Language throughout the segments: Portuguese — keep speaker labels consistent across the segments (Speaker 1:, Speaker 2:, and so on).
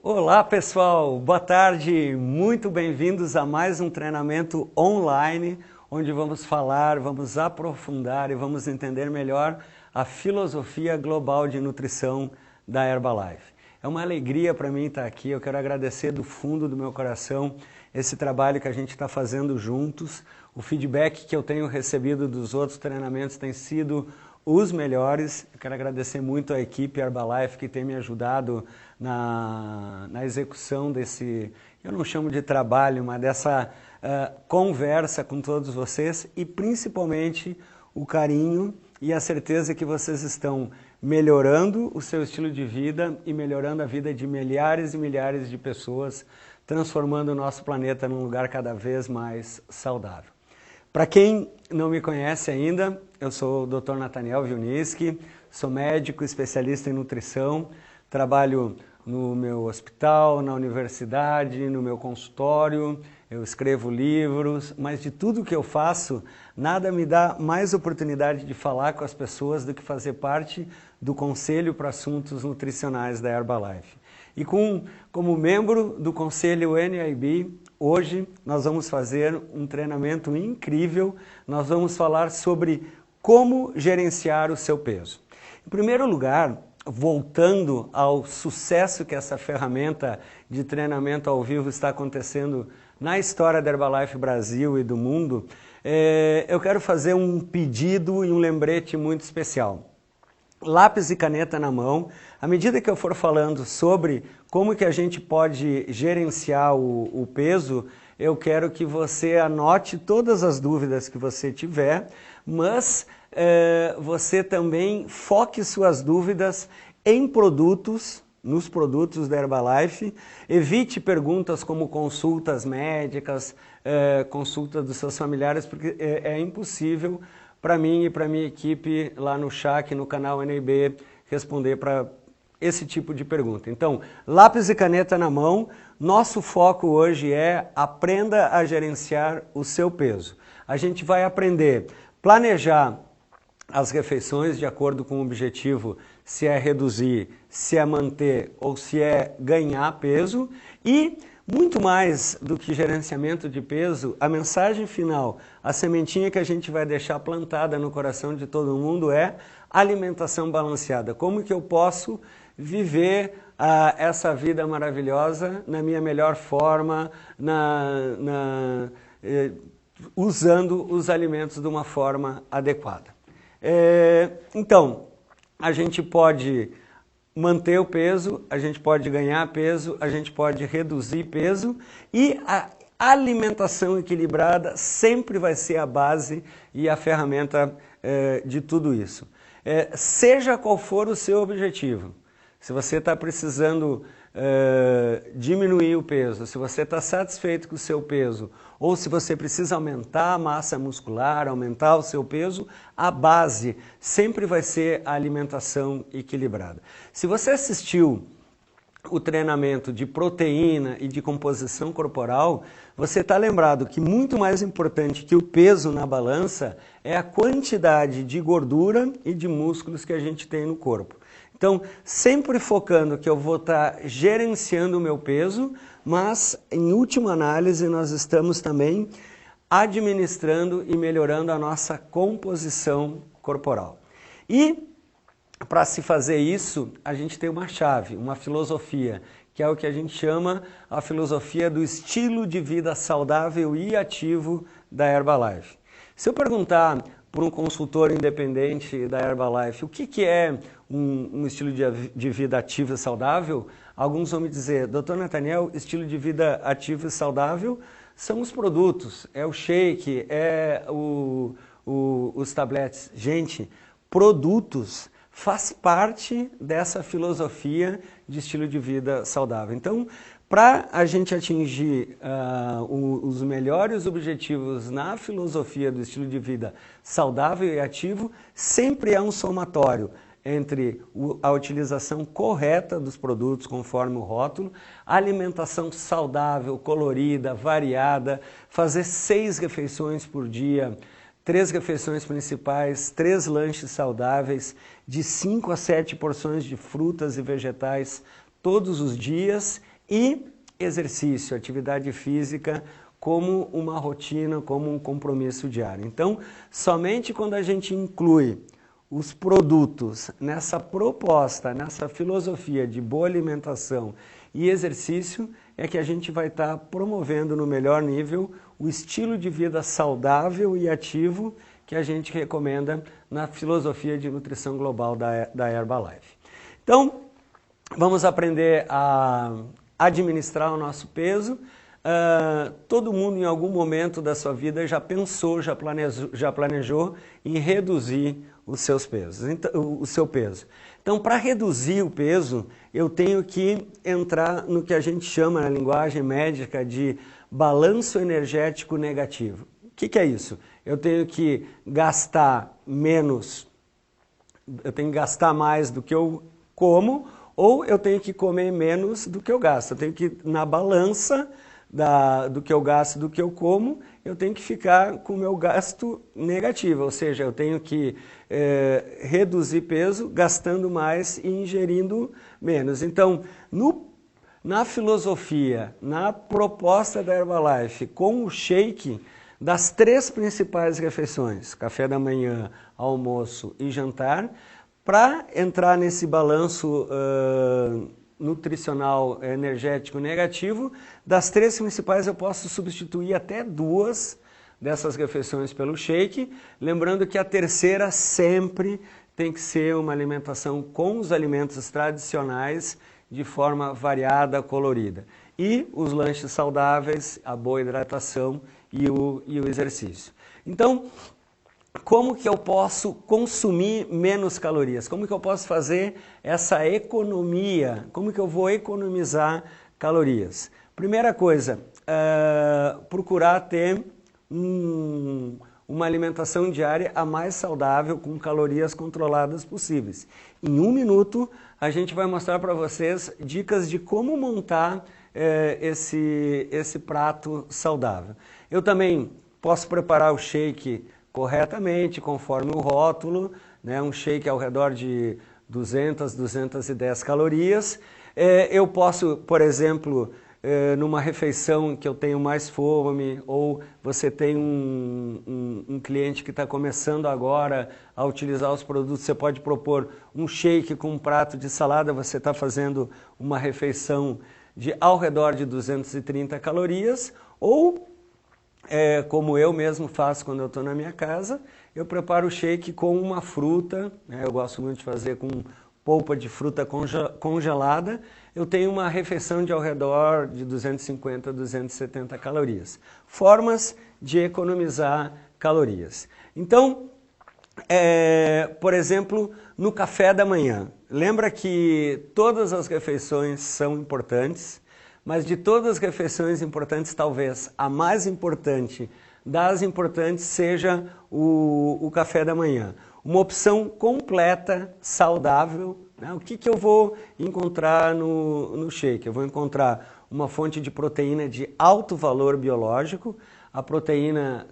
Speaker 1: Olá pessoal, boa tarde, muito bem-vindos a mais um treinamento online, onde vamos falar, vamos aprofundar e vamos entender melhor a filosofia global de nutrição da Herbalife. É uma alegria para mim estar aqui, eu quero agradecer do fundo do meu coração esse trabalho que a gente está fazendo juntos. O feedback que eu tenho recebido dos outros treinamentos tem sido os melhores. Eu quero agradecer muito a equipe Herbalife que tem me ajudado na execução desse, eu não chamo de trabalho, mas dessa conversa com todos vocês e principalmente o carinho e a certeza que vocês estão melhorando o seu estilo de vida e melhorando a vida de milhares e milhares de pessoas, transformando o nosso planeta num lugar cada vez mais saudável. Para quem não me conhece ainda, eu sou o Dr. Nathaniel Wilniski, sou médico especialista em nutrição, trabalho no meu hospital, na universidade, no meu consultório, eu escrevo livros, mas de tudo que eu faço, nada me dá mais oportunidade de falar com as pessoas do que fazer parte do Conselho para Assuntos Nutricionais da Herbalife. E como membro do Conselho NIB, hoje nós vamos fazer um treinamento incrível, nós vamos falar sobre como gerenciar o seu peso. Em primeiro lugar, voltando ao sucesso que essa ferramenta de treinamento ao vivo está acontecendo na história da Herbalife Brasil e do mundo, eu quero fazer um pedido e um lembrete muito especial. Lápis e caneta na mão, à medida que eu for falando sobre como que a gente pode gerenciar o peso, eu quero que você anote todas as dúvidas que você tiver, mas você também foque suas dúvidas em produtos, nos produtos da Herbalife, evite perguntas como consultas médicas, consulta dos seus familiares, porque é impossível para mim e para minha equipe lá no CHAC, no canal NIB, responder para esse tipo de pergunta. Então, lápis e caneta na mão, nosso foco hoje é aprenda a gerenciar o seu peso. A gente vai aprender a planejar as refeições de acordo com o objetivo, se é reduzir, se é manter ou se é ganhar peso e muito mais do que gerenciamento de peso, a mensagem final, a sementinha que a gente vai deixar plantada no coração de todo mundo é alimentação balanceada. Como que eu posso viver essa vida maravilhosa na minha melhor forma, usando os alimentos de uma forma adequada. Então, a gente pode manter o peso, a gente pode ganhar peso, a gente pode reduzir peso e a alimentação equilibrada sempre vai ser a base e a ferramenta de tudo isso. Seja qual for o seu objetivo, se você está precisando diminuir o peso, se você está satisfeito com o seu peso ou se você precisa aumentar a massa muscular, aumentar o seu peso, a base sempre vai ser a alimentação equilibrada. Se você assistiu o treinamento de proteína e de composição corporal, você está lembrado que muito mais importante que o peso na balança é a quantidade de gordura e de músculos que a gente tem no corpo. Então, sempre focando que eu vou estar gerenciando o meu peso, mas, em última análise, nós estamos também administrando e melhorando a nossa composição corporal. E, para se fazer isso, a gente tem uma chave, uma filosofia, que é o que a gente chama a filosofia do estilo de vida saudável e ativo da Herbalife. Se eu perguntar por um consultor independente da Herbalife, o que é um estilo de vida ativo e saudável? Alguns vão me dizer, Dr. Nathaniel, estilo de vida ativo e saudável são os produtos, é o shake, é os tabletes. Gente, produtos faz parte dessa filosofia de estilo de vida saudável. Então, para a gente atingir os melhores objetivos na filosofia do estilo de vida saudável e ativo, sempre é um somatório entre a utilização correta dos produtos conforme o rótulo, alimentação saudável, colorida, variada, fazer 6 refeições por dia, 3 refeições principais, 3 lanches saudáveis, de 5 a 7 porções de frutas e vegetais todos os dias e exercício, atividade física, como uma rotina, como um compromisso diário. Então, somente quando a gente inclui os produtos nessa proposta, nessa filosofia de boa alimentação e exercício, é que a gente vai estar promovendo no melhor nível o estilo de vida saudável e ativo que a gente recomenda na filosofia de nutrição global da Herbalife. Então, vamos aprender a administrar o nosso peso. Todo mundo em algum momento da sua vida já pensou, já planejou em reduzir os seus pesos, o seu peso. Então, para reduzir o peso, eu tenho que entrar no que a gente chama na linguagem médica de balanço energético negativo. O que é isso? Eu tenho que gastar menos, eu tenho que gastar mais do que eu como, ou eu tenho que comer menos do que eu gasto. Eu tenho que, na balança do que eu gasto, do que eu como, eu tenho que ficar com o meu gasto negativo, ou seja, eu tenho que reduzir peso gastando mais e ingerindo menos. Então, na filosofia, na proposta da Herbalife, com o shake, das 3 principais refeições, café da manhã, almoço e jantar, para entrar nesse balanço nutricional energético negativo, das 3 principais eu posso substituir até 2 dessas refeições pelo shake, lembrando que a terceira sempre tem que ser uma alimentação com os alimentos tradicionais de forma variada, colorida. E os lanches saudáveis, a boa hidratação e o exercício. Então, como que eu posso consumir menos calorias? Como que eu posso fazer essa economia? Como que eu vou economizar calorias? Primeira coisa, procurar ter uma alimentação diária a mais saudável, com calorias controladas possíveis. Em 1 minuto, a gente vai mostrar para vocês dicas de como montar esse prato saudável. Eu também posso preparar o shake corretamente, conforme o rótulo, né? Um shake ao redor de 200, 210 calorias. Eu posso, por exemplo, numa refeição que eu tenho mais fome, ou você tem um cliente que está começando agora a utilizar os produtos, você pode propor um shake com um prato de salada, você está fazendo uma refeição de ao redor de 230 calorias, ou como eu mesmo faço quando eu estou na minha casa, eu preparo o shake com uma fruta, né? Eu gosto muito de fazer com polpa de fruta congelada, eu tenho uma refeição de ao redor de 250 a 270 calorias. Formas de economizar calorias. Então, por exemplo, no café da manhã, lembra que todas as refeições são importantes, mas de todas as refeições importantes, talvez a mais importante das importantes seja o café da manhã. Uma opção completa, saudável, né? O que eu vou encontrar no shake? Eu vou encontrar uma fonte de proteína de alto valor biológico, a proteína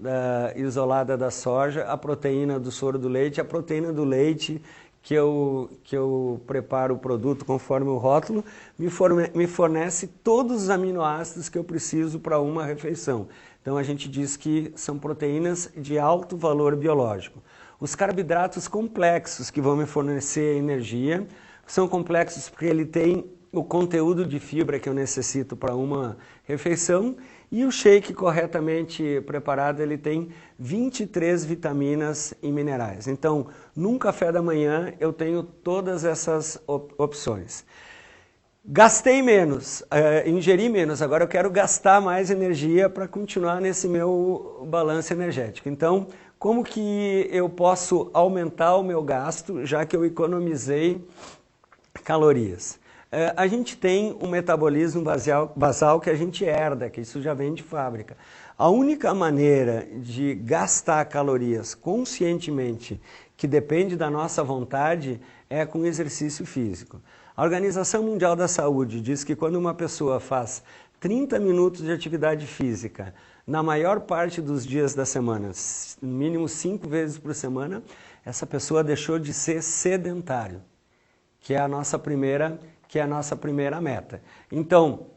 Speaker 1: isolada da soja, a proteína do soro do leite, a proteína do leite, que eu preparo o produto conforme o rótulo, me fornece todos os aminoácidos que eu preciso para uma refeição. Então a gente diz que são proteínas de alto valor biológico. Os carboidratos complexos que vão me fornecer energia são complexos porque ele tem o conteúdo de fibra que eu necessito para uma refeição, e o shake corretamente preparado ele tem 23 vitaminas e minerais. Então, num café da manhã eu tenho todas essas opções. Gastei menos, ingeri menos, agora eu quero gastar mais energia para continuar nesse meu balanço energético. Então, como que eu posso aumentar o meu gasto, já que eu economizei calorias? A gente tem um metabolismo basal que a gente herda, que isso já vem de fábrica. A única maneira de gastar calorias conscientemente, que depende da nossa vontade, é com exercício físico. A Organização Mundial da Saúde diz que quando uma pessoa faz 30 minutos de atividade física, na maior parte dos dias da semana, no mínimo 5 vezes por semana, essa pessoa deixou de ser sedentário, que é a nossa primeira meta. Então,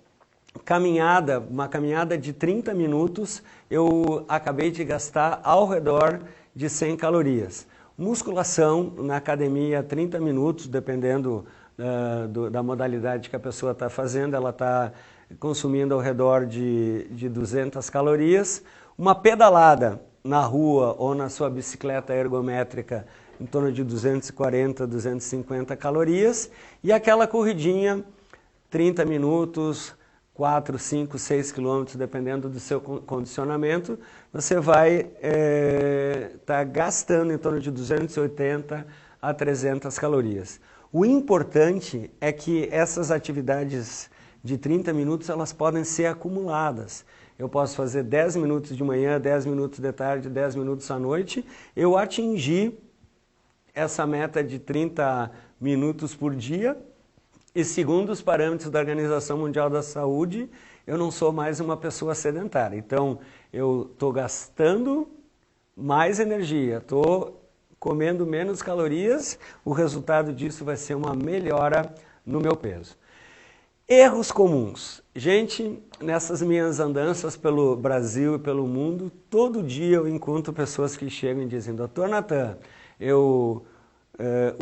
Speaker 1: uma caminhada de 30 minutos, eu acabei de gastar ao redor de 100 calorias. Musculação na academia, 30 minutos, dependendo da modalidade que a pessoa está fazendo, ela está consumindo ao redor de 200 calorias. Uma pedalada na rua ou na sua bicicleta ergométrica, em torno de 240, 250 calorias. E aquela corridinha, 30 minutos, 4, 5, 6 quilômetros, dependendo do seu condicionamento, você vai estar gastando em torno de 280 a 300 calorias. O importante é que essas atividades de 30 minutos, elas podem ser acumuladas. Eu posso fazer 10 minutos de manhã, 10 minutos de tarde, 10 minutos à noite. Eu atingi essa meta de 30 minutos por dia. E segundo os parâmetros da Organização Mundial da Saúde, eu não sou mais uma pessoa sedentária. Então, eu estou gastando mais energia, estou comendo menos calorias, o resultado disso vai ser uma melhora no meu peso. Erros comuns. Gente, nessas minhas andanças pelo Brasil e pelo mundo, todo dia eu encontro pessoas que chegam e dizem: Dr. Natan, eu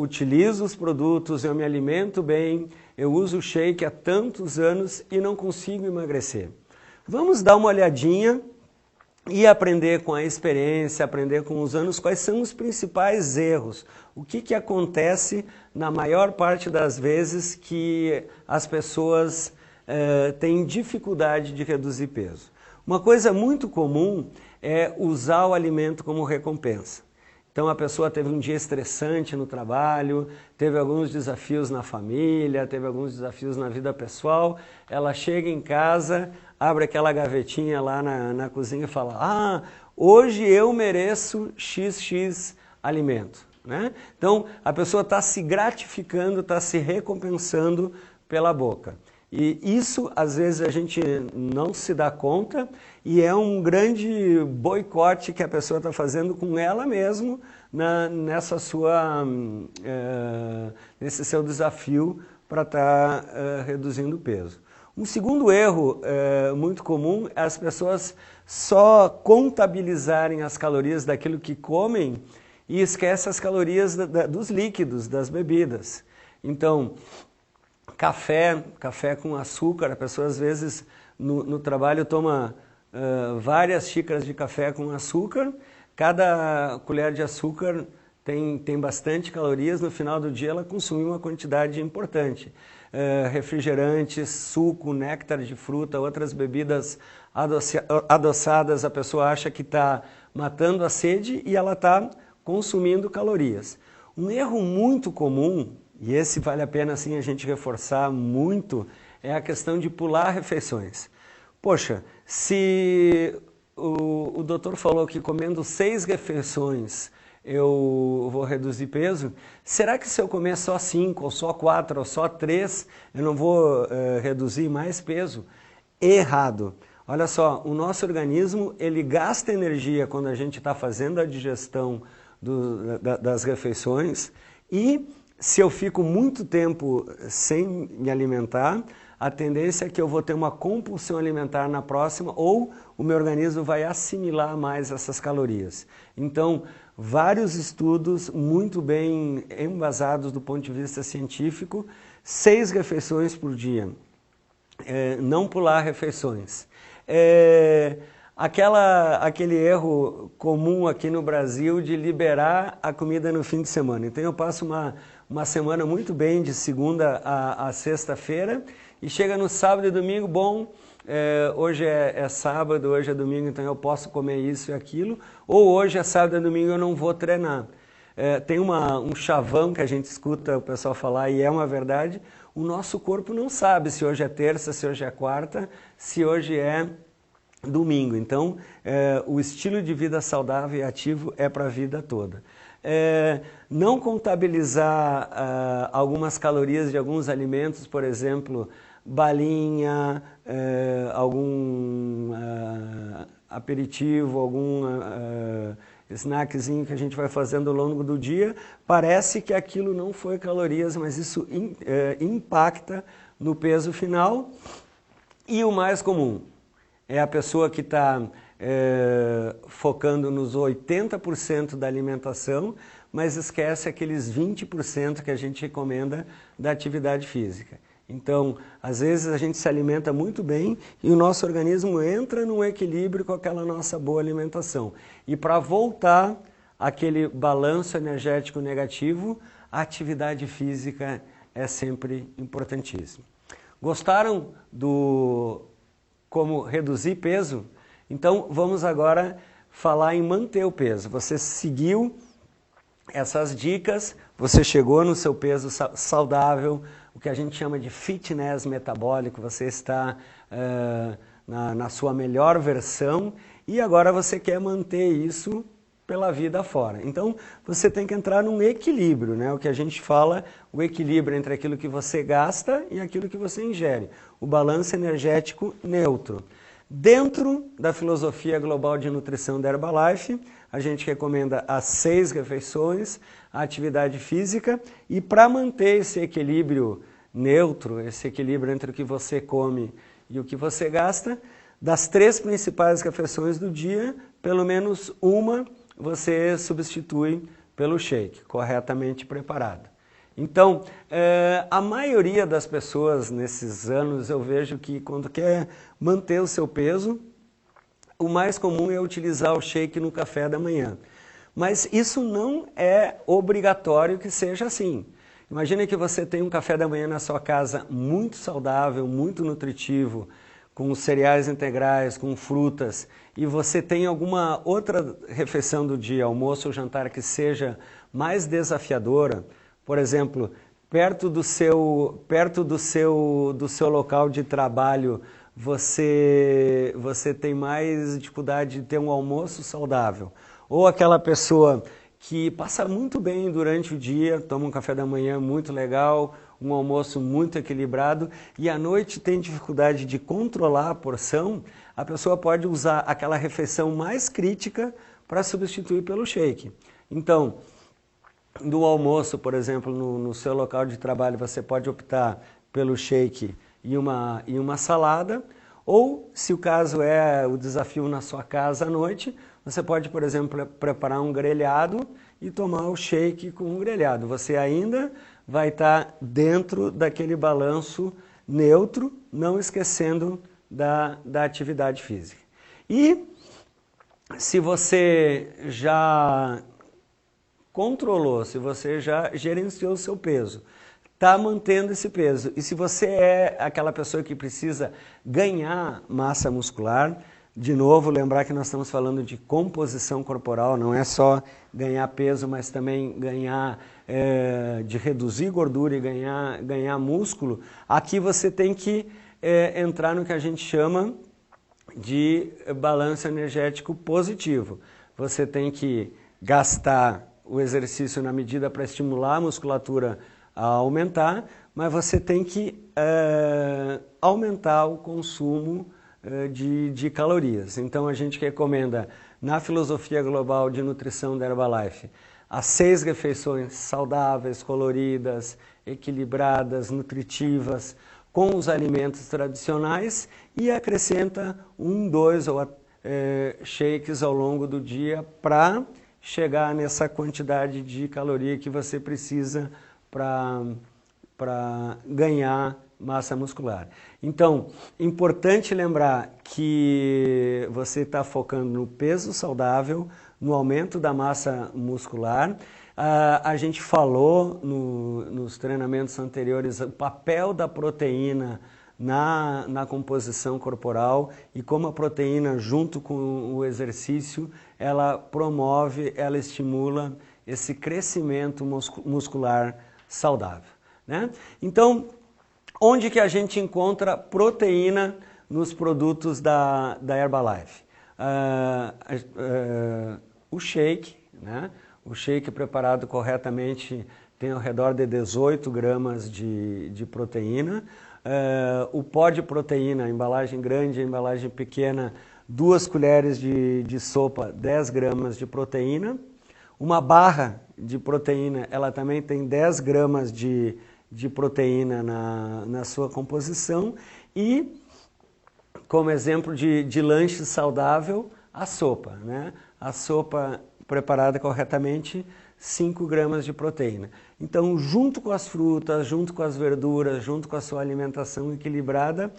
Speaker 1: utilizo os produtos, eu me alimento bem, eu uso o shake há tantos anos e não consigo emagrecer. Vamos dar uma olhadinha e aprender com a experiência, aprender com os anos quais são os principais erros. O que acontece na maior parte das vezes que as pessoas têm dificuldade de reduzir peso. Uma coisa muito comum é usar o alimento como recompensa. Então a pessoa teve um dia estressante no trabalho, teve alguns desafios na família, teve alguns desafios na vida pessoal, ela chega em casa, abre aquela gavetinha lá na cozinha e fala: ah, hoje eu mereço XX alimento. Né? Então a pessoa está se gratificando, está se recompensando pela boca. E isso, às vezes, a gente não se dá conta e é um grande boicote que a pessoa está fazendo com ela mesma nesse seu desafio para estar reduzindo o peso. Um segundo erro muito comum é as pessoas só contabilizarem as calorias daquilo que comem e esquecem as calorias dos líquidos, das bebidas. Então, café com açúcar, a pessoa às vezes no trabalho toma várias xícaras de café com açúcar, cada colher de açúcar tem bastante calorias, no final do dia ela consumiu uma quantidade importante. Refrigerantes, suco, néctar de fruta, outras bebidas adoçadas, a pessoa acha que está matando a sede e ela está consumindo calorias. Um erro muito comum, e esse vale a pena assim, a gente reforçar muito, é a questão de pular refeições. Poxa, se o doutor falou que comendo 6 refeições eu vou reduzir peso, será que se eu comer só 5, ou só 4, ou só 3, eu não vou reduzir mais peso? Errado. Olha só, o nosso organismo, ele gasta energia quando a gente está fazendo a digestão das refeições, e se eu fico muito tempo sem me alimentar, a tendência é que eu vou ter uma compulsão alimentar na próxima, ou o meu organismo vai assimilar mais essas calorias. Então, vários estudos muito bem embasados do ponto de vista científico, 6 refeições por dia, não pular refeições. Aquele erro comum aqui no Brasil de liberar a comida no fim de semana. Então eu passo uma semana muito bem de segunda a sexta-feira e chega no sábado e domingo, bom, hoje é sábado, hoje é domingo, então eu posso comer isso e aquilo, ou hoje é sábado e domingo eu não vou treinar. Tem um chavão que a gente escuta o pessoal falar e é uma verdade, o nosso corpo não sabe se hoje é terça, se hoje é quarta, se hoje é domingo. Então, o estilo de vida saudável e ativo é para a vida toda. Não contabilizar algumas calorias de alguns alimentos, por exemplo, balinha, algum aperitivo, algum snackzinho que a gente vai fazendo ao longo do dia, parece que aquilo não foi calorias, mas isso impacta no peso final. E o mais comum é a pessoa que está focando nos 80% da alimentação, mas esquece aqueles 20% que a gente recomenda da atividade física. Então, às vezes a gente se alimenta muito bem e o nosso organismo entra num equilíbrio com aquela nossa boa alimentação. E para voltar àquele balanço energético negativo, a atividade física é sempre importantíssima. Gostaram do como reduzir peso? Então, vamos agora falar em manter o peso. Você seguiu essas dicas, você chegou no seu peso saudável, o que a gente chama de fitness metabólico, você está na sua melhor versão e agora você quer manter isso pela vida fora. Então, você tem que entrar num equilíbrio, né? O que a gente fala, o equilíbrio entre aquilo que você gasta e aquilo que você ingere. O balanço energético neutro. Dentro da filosofia global de nutrição da Herbalife, a gente recomenda as 6 refeições, a atividade física, e para manter esse equilíbrio neutro, esse equilíbrio entre o que você come e o que você gasta, das 3 principais refeições do dia, pelo menos uma você substitui pelo shake, corretamente preparado. Então, a maioria das pessoas nesses anos eu vejo que quando quer manter o seu peso, o mais comum é utilizar o shake no café da manhã. Mas isso não é obrigatório que seja assim. Imagine que você tem um café da manhã na sua casa muito saudável, muito nutritivo, com cereais integrais, com frutas, e você tem alguma outra refeição do dia, almoço ou jantar, que seja mais desafiadora. Por exemplo, perto do seu local de trabalho, você tem mais dificuldade de ter um almoço saudável. Ou aquela pessoa que passa muito bem durante o dia, toma um café da manhã muito legal, um almoço muito equilibrado e à noite tem dificuldade de controlar a porção, a pessoa pode usar aquela refeição mais crítica para substituir pelo shake. Então, no almoço, por exemplo, no seu local de trabalho, você pode optar pelo shake e uma salada, ou, se o caso é o desafio na sua casa à noite, você pode, por exemplo, preparar um grelhado e tomar o shake com um grelhado. Você ainda vai estar dentro daquele balanço neutro, não esquecendo da atividade física. E se você já controlou, se você já gerenciou o seu peso, está mantendo esse peso. E se você é aquela pessoa que precisa ganhar massa muscular, de novo, lembrar que nós estamos falando de composição corporal, não é só ganhar peso, mas também ganhar, de reduzir gordura e ganhar músculo. Aqui você tem que entrar no que a gente chama de balanço energético positivo. Você tem que gastar o exercício na medida para estimular a musculatura a aumentar, mas você tem que aumentar o consumo de calorias. Então a gente recomenda, na filosofia global de nutrição da Herbalife, as 6 refeições saudáveis, coloridas, equilibradas, nutritivas, com os alimentos tradicionais e acrescenta 1, 2 shakes ao longo do dia para chegar nessa quantidade de caloria que você precisa para ganhar massa muscular. Então, importante lembrar que você está focando no peso saudável, no aumento da massa muscular. A gente falou nos treinamentos anteriores o papel da proteína na composição corporal e como a proteína, junto com o exercício, ela promove, ela estimula esse crescimento muscular saudável, né? Então, onde que a gente encontra proteína nos produtos da Herbalife? O shake, né? O shake preparado corretamente tem ao redor de 18 gramas de proteína. O pó de proteína, a embalagem grande, a embalagem pequena, 2 colheres de sopa, 10 gramas de proteína. Uma barra de proteína, ela também tem 10 gramas de proteína na sua composição e como exemplo de lanche saudável, a sopa, né? A sopa preparada corretamente, 5 gramas de proteína. Então, junto com as frutas, junto com as verduras, junto com a sua alimentação equilibrada,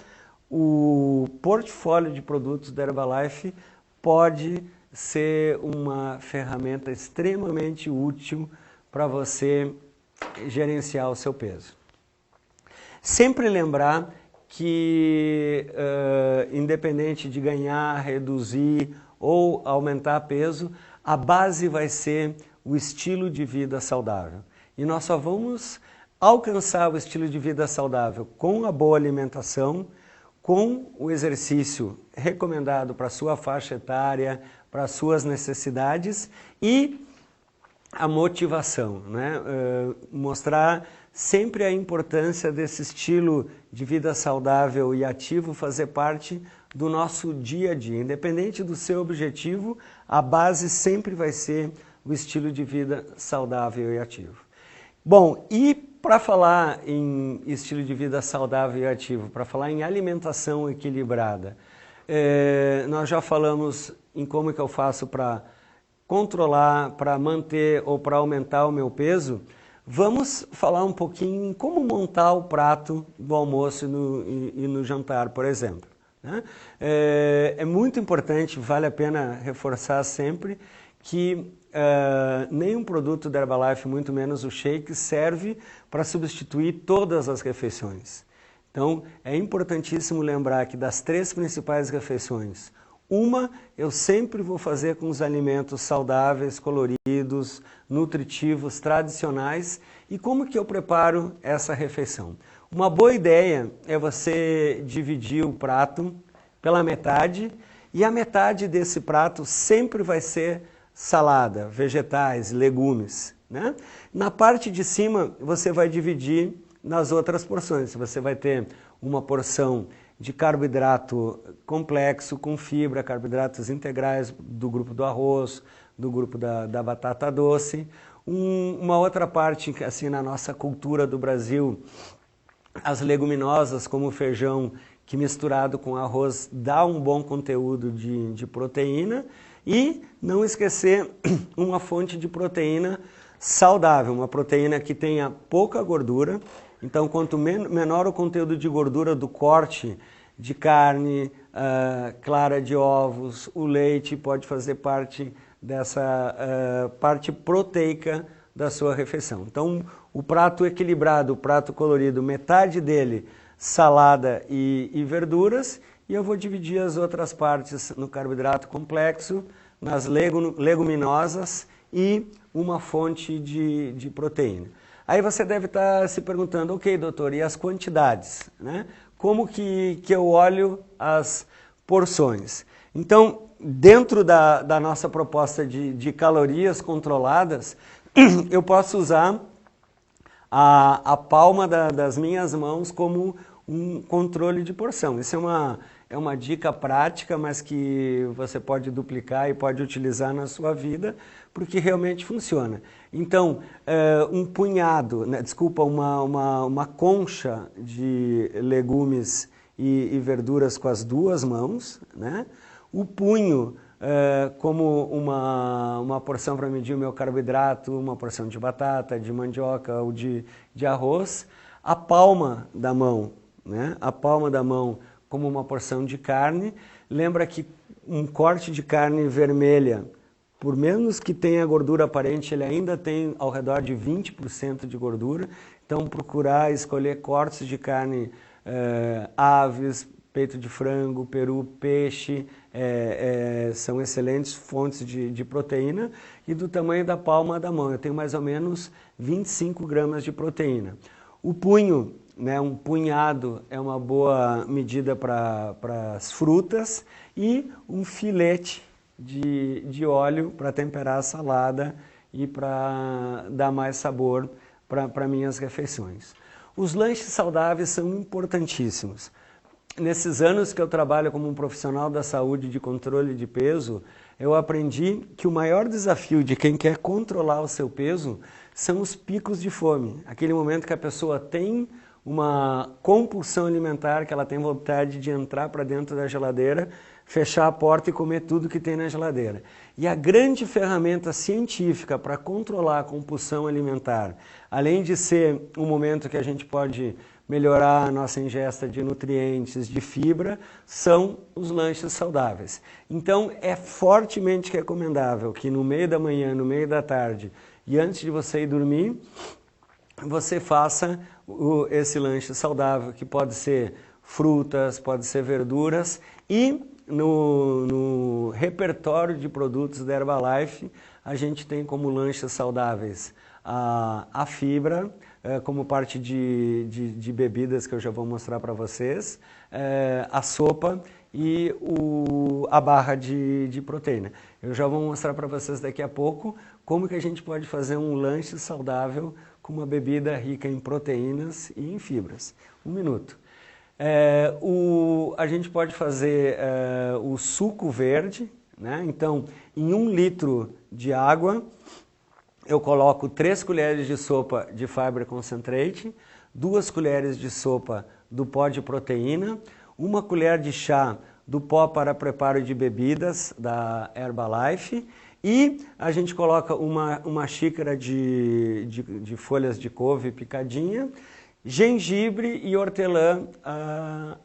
Speaker 1: o portfólio de produtos da Herbalife pode ser uma ferramenta extremamente útil para você gerenciar o seu peso. Sempre lembrar que, independente de ganhar, reduzir ou aumentar peso, a base vai ser o estilo de vida saudável. E nós só vamos alcançar o estilo de vida saudável com a boa alimentação, com o exercício recomendado para a sua faixa etária, para as suas necessidades e a motivação, né? Mostrar sempre a importância desse estilo de vida saudável e ativo fazer parte do nosso dia a dia. Independente do seu objetivo, a base sempre vai ser o estilo de vida saudável e ativo. Bom, e para falar em estilo de vida saudável e ativo, para falar em alimentação equilibrada, nós já falamos em como que eu faço para controlar, para manter ou para aumentar o meu peso. Vamos falar um pouquinho em como montar o prato do almoço e no jantar, por exemplo, né? É muito importante, vale a pena reforçar sempre, que nenhum produto da Herbalife, muito menos o shake, serve para substituir todas as refeições. Então, é importantíssimo lembrar que das 3 principais refeições, uma eu sempre vou fazer com os alimentos saudáveis, coloridos, nutritivos, tradicionais. E como que eu preparo essa refeição? Uma boa ideia é você dividir o prato pela metade, e a metade desse prato sempre vai ser salada, vegetais, legumes, né? Na parte de cima você vai dividir nas outras porções. Você vai ter uma porção de carboidrato complexo com fibra, carboidratos integrais do grupo do arroz, do grupo da batata doce. Uma outra parte, assim, na nossa cultura do Brasil, as leguminosas como o feijão, que misturado com arroz dá um bom conteúdo de proteína. E não esquecer uma fonte de proteína saudável, uma proteína que tenha pouca gordura. Então, quanto menor o conteúdo de gordura do corte de carne, clara de ovos, o leite pode fazer parte dessa parte proteica da sua refeição. Então, o prato equilibrado, o prato colorido, metade dele salada e verduras, e eu vou dividir as outras partes no carboidrato complexo, nas leguminosas e uma fonte de proteína. Aí você deve estar se perguntando, ok, doutor, e as quantidades, né? Como que eu olho as porções? Então, dentro da nossa proposta de calorias controladas, eu posso usar a palma das minhas mãos como um controle de porção. Isso é uma dica prática, mas que você pode duplicar e pode utilizar na sua vida, porque realmente funciona. Então, um punhado, né, uma concha de legumes e verduras com as 2 mãos, né? O punho como uma porção para medir o meu carboidrato, uma porção de batata, de mandioca ou de arroz. A palma da mão, né? A palma da mão como uma porção de carne. Lembra que um corte de carne vermelha, por menos que tenha gordura aparente, ele ainda tem ao redor de 20% de gordura. Então, procurar escolher cortes de carne, aves, peito de frango, peru, peixe, são excelentes fontes de proteína. E do tamanho da palma da mão, eu tenho mais ou menos 25 gramas de proteína. O punho, né, um punhado é uma boa medida para as frutas, e um filete de óleo para temperar a salada e para dar mais sabor para minhas refeições. Os lanches saudáveis são importantíssimos. Nesses anos que eu trabalho como um profissional da saúde de controle de peso, eu aprendi que o maior desafio de quem quer controlar o seu peso são os picos de fome. Aquele momento que a pessoa tem uma compulsão alimentar, que ela tem vontade de entrar para dentro da geladeira, fechar a porta e comer tudo que tem na geladeira. E a grande ferramenta científica para controlar a compulsão alimentar, além de ser um momento que a gente pode melhorar a nossa ingesta de nutrientes, de fibra, são os lanches saudáveis. Então é fortemente recomendável que no meio da manhã, no meio da tarde e antes de você ir dormir, você faça esse lanche saudável, que pode ser frutas, pode ser verduras, e no repertório de produtos da Herbalife, a gente tem como lanches saudáveis a fibra, como parte de bebidas que eu já vou mostrar para vocês, a sopa e a barra de proteína. Eu já vou mostrar para vocês daqui a pouco como que a gente pode fazer um lanche saudável com uma bebida rica em proteínas e em fibras. Um minuto. A gente pode fazer o suco verde, né? Então, em 1 litro de água, eu coloco 3 colheres de sopa de Fiber Concentrate, 2 colheres de sopa do pó de proteína, 1 colher de chá do pó para preparo de bebidas da Herbalife, e a gente coloca uma xícara de folhas de couve picadinha, gengibre e hortelã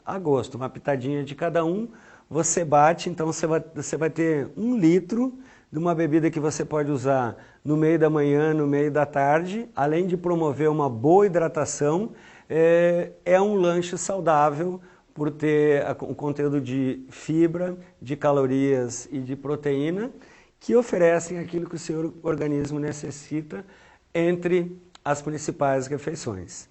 Speaker 1: a gosto, uma pitadinha de cada um. Você bate, então você vai ter 1 litro de uma bebida que você pode usar no meio da manhã, no meio da tarde, além de promover uma boa hidratação, é um lanche saudável por ter um conteúdo de fibra, de calorias e de proteína, que oferecem aquilo que o seu organismo necessita entre as principais refeições.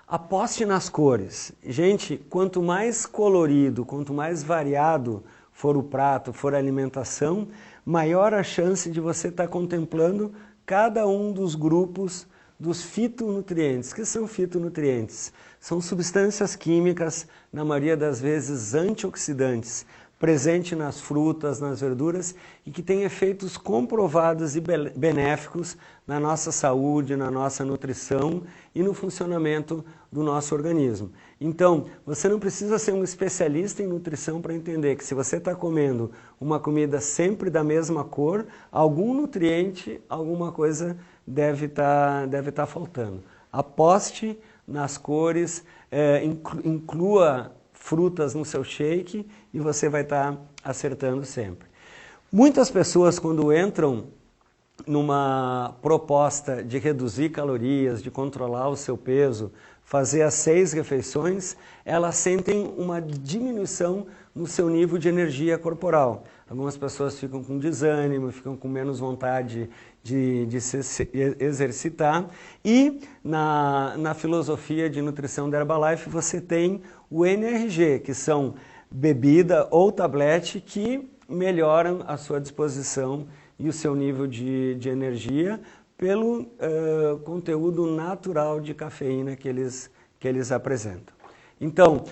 Speaker 1: Aposte nas cores. Gente, quanto mais colorido, quanto mais variado for o prato, for a alimentação, maior a chance de você estar contemplando cada um dos grupos dos fitonutrientes. O que são fitonutrientes? São substâncias químicas, na maioria das vezes antioxidantes, presente nas frutas, nas verduras, e que tem efeitos comprovados e benéficos na nossa saúde, na nossa nutrição e no funcionamento do nosso organismo. Então, você não precisa ser um especialista em nutrição para entender que se você está comendo uma comida sempre da mesma cor, algum nutriente, alguma coisa deve estar faltando. Aposte nas cores, inclua frutas no seu shake e você vai estar acertando sempre. Muitas pessoas, quando entram numa proposta de reduzir calorias, de controlar o seu peso, fazer as 6 refeições, elas sentem uma diminuição no seu nível de energia corporal. Algumas pessoas ficam com desânimo, ficam com menos vontade de se exercitar. E na filosofia de nutrição da Herbalife você tem o NRG, que são bebida ou tablete que melhoram a sua disposição e o seu nível de energia pelo conteúdo natural de cafeína que eles apresentam. Então,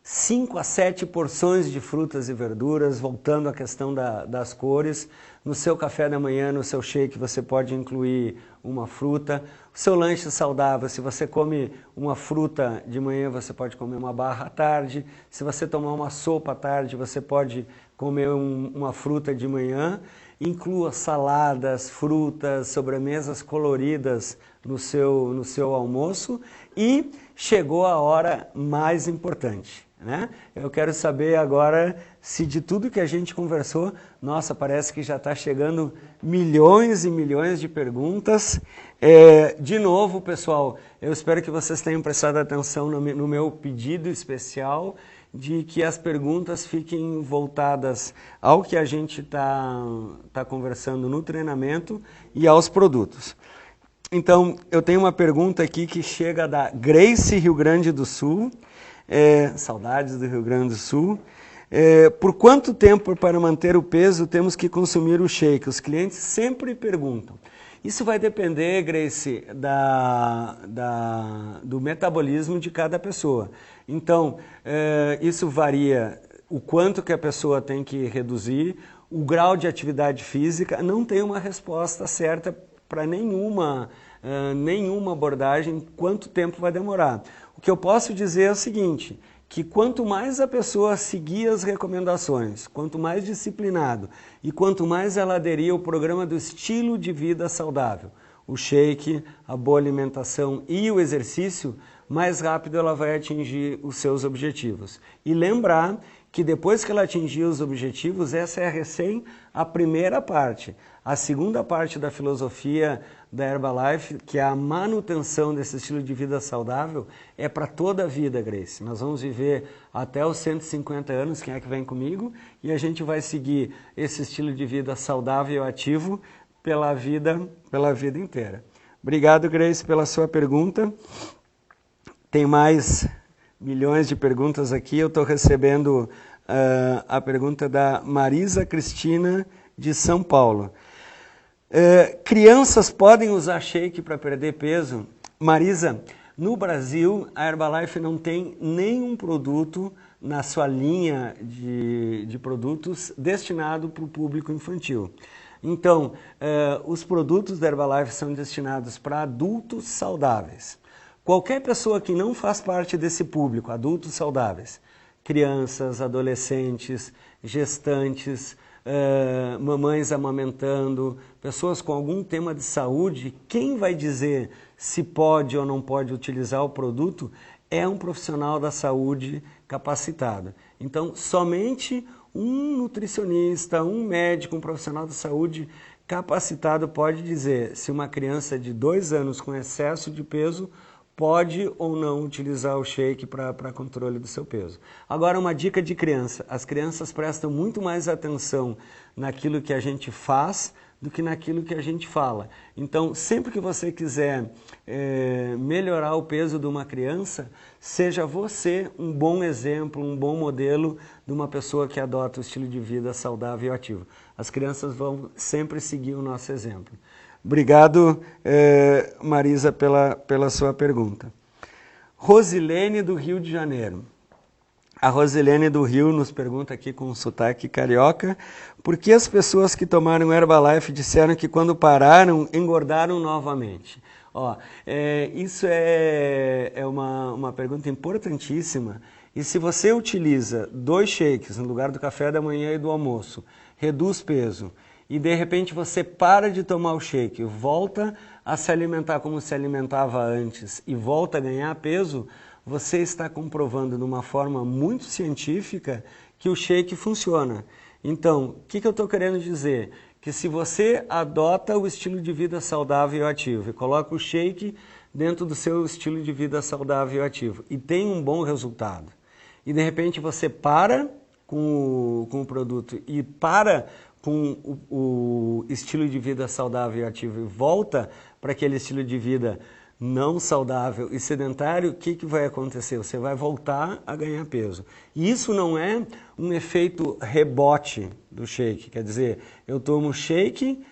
Speaker 1: 5 a 7 porções de frutas e verduras, voltando à questão das cores. No seu café da manhã, no seu shake, você pode incluir uma fruta. O seu lanche saudável, se você come uma fruta de manhã, você pode comer uma barra à tarde. Se você tomar uma sopa à tarde, você pode comer uma fruta de manhã. Inclua saladas, frutas, sobremesas coloridas no seu almoço. E chegou a hora mais importante, né? Eu quero saber agora se de tudo que a gente conversou, nossa, parece que já está chegando milhões e milhões de perguntas. De novo, pessoal, eu espero que vocês tenham prestado atenção no meu pedido especial de que as perguntas fiquem voltadas ao que a gente tá conversando no treinamento e aos produtos. Então, eu tenho uma pergunta aqui que chega da Grace, Rio Grande do Sul. Saudades do Rio Grande do Sul. Por quanto tempo para manter o peso temos que consumir o shake? Os clientes sempre perguntam. Isso vai depender, Grace, do metabolismo de cada pessoa. Então, isso varia o quanto que a pessoa tem que reduzir, o grau de atividade física. Não tem uma resposta certa para nenhuma nenhuma abordagem, quanto tempo vai demorar. O que eu posso dizer é o seguinte, que quanto mais a pessoa seguir as recomendações, quanto mais disciplinado e quanto mais ela aderir ao programa do estilo de vida saudável, o shake, a boa alimentação e o exercício, mais rápido ela vai atingir os seus objetivos. E lembrar que depois que ela atingir os objetivos, essa é a primeira parte. A segunda parte da filosofia da Herbalife, que é a manutenção desse estilo de vida saudável, é para toda a vida, Grace. Nós vamos viver até os 150 anos, quem é que vem comigo? E a gente vai seguir esse estilo de vida saudável e ativo pela vida inteira. Obrigado, Grace, pela sua pergunta. Tem mais milhões de perguntas aqui. Eu estou recebendo a pergunta da Marisa Cristina, de São Paulo. Crianças podem usar shake para perder peso? Marisa, no Brasil, a Herbalife não tem nenhum produto na sua linha de produtos destinado para o público infantil. Então, os produtos da Herbalife são destinados para adultos saudáveis. Qualquer pessoa que não faz parte desse público, adultos saudáveis, crianças, adolescentes, gestantes, mamães amamentando, pessoas com algum tema de saúde, quem vai dizer se pode ou não pode utilizar o produto é um profissional da saúde capacitado. Então, somente um nutricionista, um médico, um profissional da saúde capacitado pode dizer se uma criança de 2 anos com excesso de peso pode ou não utilizar o shake para controle do seu peso. Agora, uma dica de criança. As crianças prestam muito mais atenção naquilo que a gente faz do que naquilo que a gente fala. Então, sempre que você quiser melhorar o peso de uma criança, seja você um bom exemplo, um bom modelo de uma pessoa que adota o estilo de vida saudável e ativo. As crianças vão sempre seguir o nosso exemplo. Obrigado, Marisa, pela sua pergunta. Rosilene, do Rio de Janeiro. A Rosilene do Rio nos pergunta aqui com um sotaque carioca, por que as pessoas que tomaram Herbalife disseram que quando pararam, engordaram novamente? Isso é uma pergunta importantíssima. E se você utiliza 2 shakes no lugar do café da manhã e do almoço, reduz peso, e de repente você para de tomar o shake, volta a se alimentar como se alimentava antes e volta a ganhar peso, você está comprovando de uma forma muito científica que o shake funciona. Então, o que eu estou querendo dizer? Que se você adota o estilo de vida saudável e ativo e coloca o shake dentro do seu estilo de vida saudável e ativo e tem um bom resultado, e de repente você para com o produto e para com o estilo de vida saudável e ativo e volta para aquele estilo de vida não saudável e sedentário, o que vai acontecer? Você vai voltar a ganhar peso. E isso não é um efeito rebote do shake, quer dizer, eu tomo shake,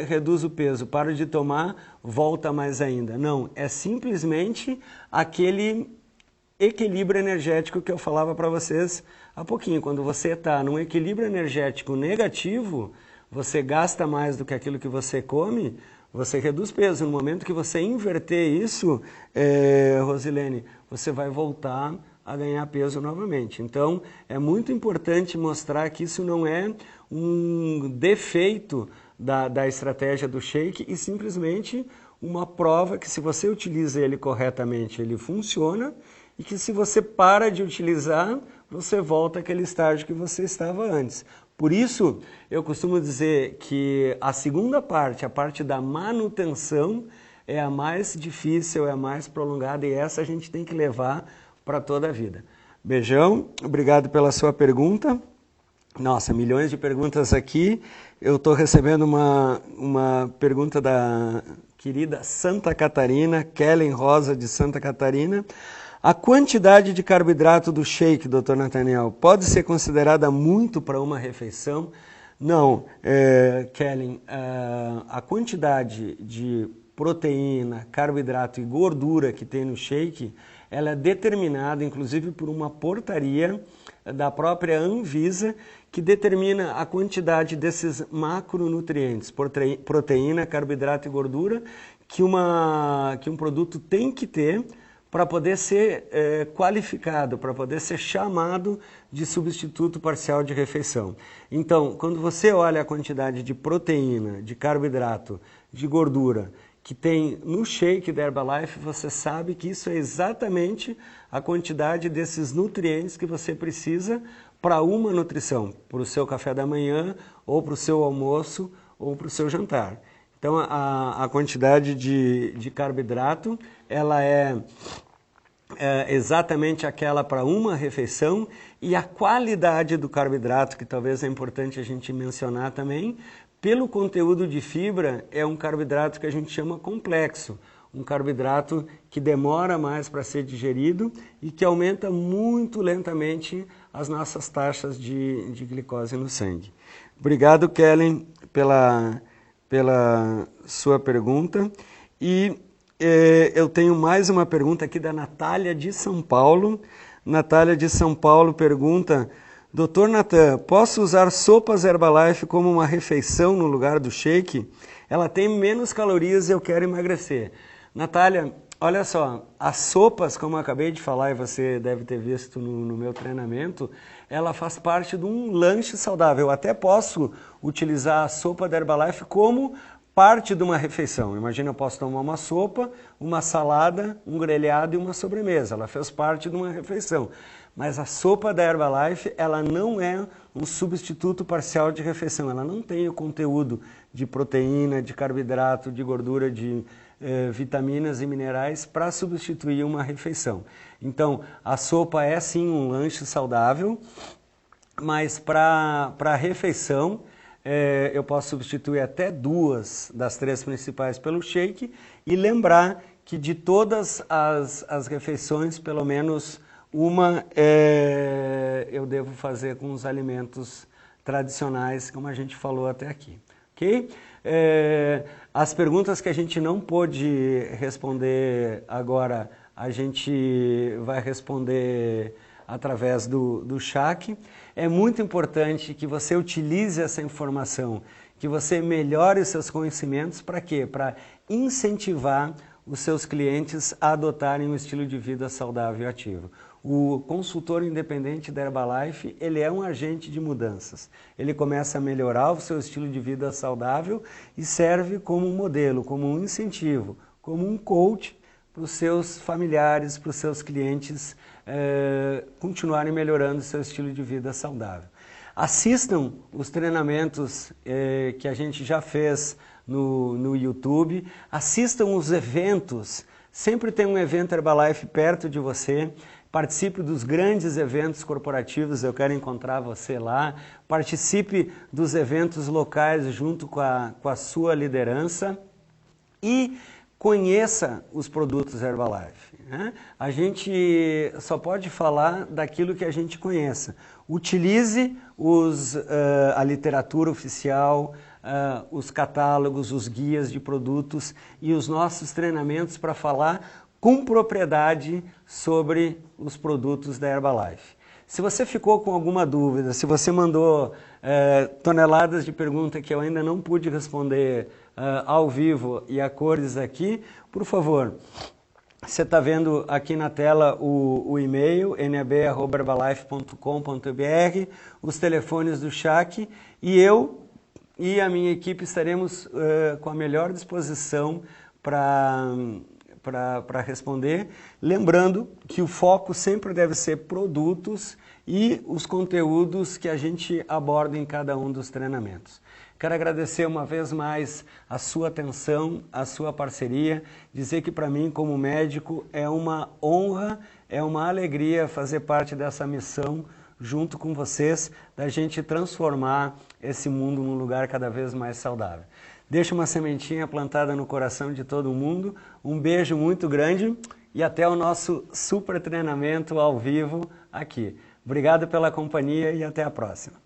Speaker 1: reduzo o peso, paro de tomar, volta mais ainda. Não, é simplesmente aquele equilíbrio energético que eu falava para vocês há pouquinho. Quando você está num equilíbrio energético negativo, você gasta mais do que aquilo que você come, você reduz peso. No momento que você inverter isso, Rosilene, você vai voltar a ganhar peso novamente. Então, é muito importante mostrar que isso não é um defeito da estratégia do shake e simplesmente uma prova que se você utiliza ele corretamente, ele funciona, e que se você para de utilizar, você volta àquele estágio que você estava antes. Por isso, eu costumo dizer que a segunda parte, a parte da manutenção, é a mais difícil, é a mais prolongada, e essa a gente tem que levar para toda a vida. Beijão, obrigado pela sua pergunta. Nossa, milhões de perguntas aqui. Eu estou recebendo uma pergunta da querida Santa Catarina, Kellen Rosa, de Santa Catarina. A quantidade de carboidrato do shake, Dr. Nathaniel, pode ser considerada muito para uma refeição? Não, Kellen, a quantidade de proteína, carboidrato e gordura que tem no shake, ela é determinada, inclusive, por uma portaria da própria Anvisa, que determina a quantidade desses macronutrientes, proteína, carboidrato e gordura, que um produto tem que ter para poder ser qualificado, para poder ser chamado de substituto parcial de refeição. Então, quando você olha a quantidade de proteína, de carboidrato, de gordura que tem no shake da Herbalife, você sabe que isso é exatamente a quantidade desses nutrientes que você precisa para uma nutrição, para o seu café da manhã, ou para o seu almoço, ou para o seu jantar. Então, a quantidade de carboidrato, ela é exatamente aquela para uma refeição, e a qualidade do carboidrato, que talvez é importante a gente mencionar também, pelo conteúdo de fibra, é um carboidrato que a gente chama complexo, um carboidrato que demora mais para ser digerido e que aumenta muito lentamente as nossas taxas de glicose no sangue. Obrigado, Kellen, pela sua pergunta. E eu tenho mais uma pergunta aqui da Natália de São Paulo. Natália de São Paulo pergunta: Dr. Natan, posso usar sopas Herbalife como uma refeição no lugar do shake? Ela tem menos calorias e eu quero emagrecer. Natália, olha só, as sopas, como eu acabei de falar e você deve ter visto no meu treinamento, ela faz parte de um lanche saudável. Eu até posso utilizar a sopa da Herbalife como parte de uma refeição. Imagina, eu posso tomar uma sopa, uma salada, um grelhado e uma sobremesa. Ela fez parte de uma refeição. Mas a sopa da Herbalife, ela não é um substituto parcial de refeição. Ela não tem o conteúdo de proteína, de carboidrato, de gordura, de vitaminas e minerais para substituir uma refeição. Então, a sopa é sim um lanche saudável, mas para a refeição, eu posso substituir até 2 das 3 principais pelo shake e lembrar que de todas as refeições, pelo menos uma eu devo fazer com os alimentos tradicionais, como a gente falou até aqui. Ok? As perguntas que a gente não pôde responder agora, a gente vai responder através do chat. É muito importante que você utilize essa informação, que você melhore os seus conhecimentos. Para quê? Para incentivar os seus clientes a adotarem um estilo de vida saudável e ativo. O consultor independente da Herbalife, ele é um agente de mudanças. Ele começa a melhorar o seu estilo de vida saudável e serve como um modelo, como um incentivo, como um coach para os seus familiares, para os seus clientes continuarem melhorando o seu estilo de vida saudável. Assistam os treinamentos que a gente já fez no YouTube, assistam os eventos, sempre tem um evento Herbalife perto de você, participe dos grandes eventos corporativos, eu quero encontrar você lá, participe dos eventos locais junto com a sua liderança e conheça os produtos Herbalife. Né? A gente só pode falar daquilo que a gente conheça. Utilize a literatura oficial, os catálogos, os guias de produtos e os nossos treinamentos para falar com propriedade sobre os produtos da Herbalife. Se você ficou com alguma dúvida, se você mandou toneladas de perguntas que eu ainda não pude responder ao vivo e a cores aqui, por favor, você está vendo aqui na tela o e-mail, nab@herbalife.com.br, os telefones do chat, e eu e a minha equipe estaremos com a melhor disposição para responder, lembrando que o foco sempre deve ser produtos e os conteúdos que a gente aborda em cada um dos treinamentos. Quero agradecer uma vez mais a sua atenção, a sua parceria, dizer que para mim, como médico, é uma honra, é uma alegria fazer parte dessa missão junto com vocês, da gente transformar esse mundo num lugar cada vez mais saudável. Deixa uma sementinha plantada no coração de todo mundo, um beijo muito grande e até o nosso super treinamento ao vivo aqui. Obrigado pela companhia e até a próxima.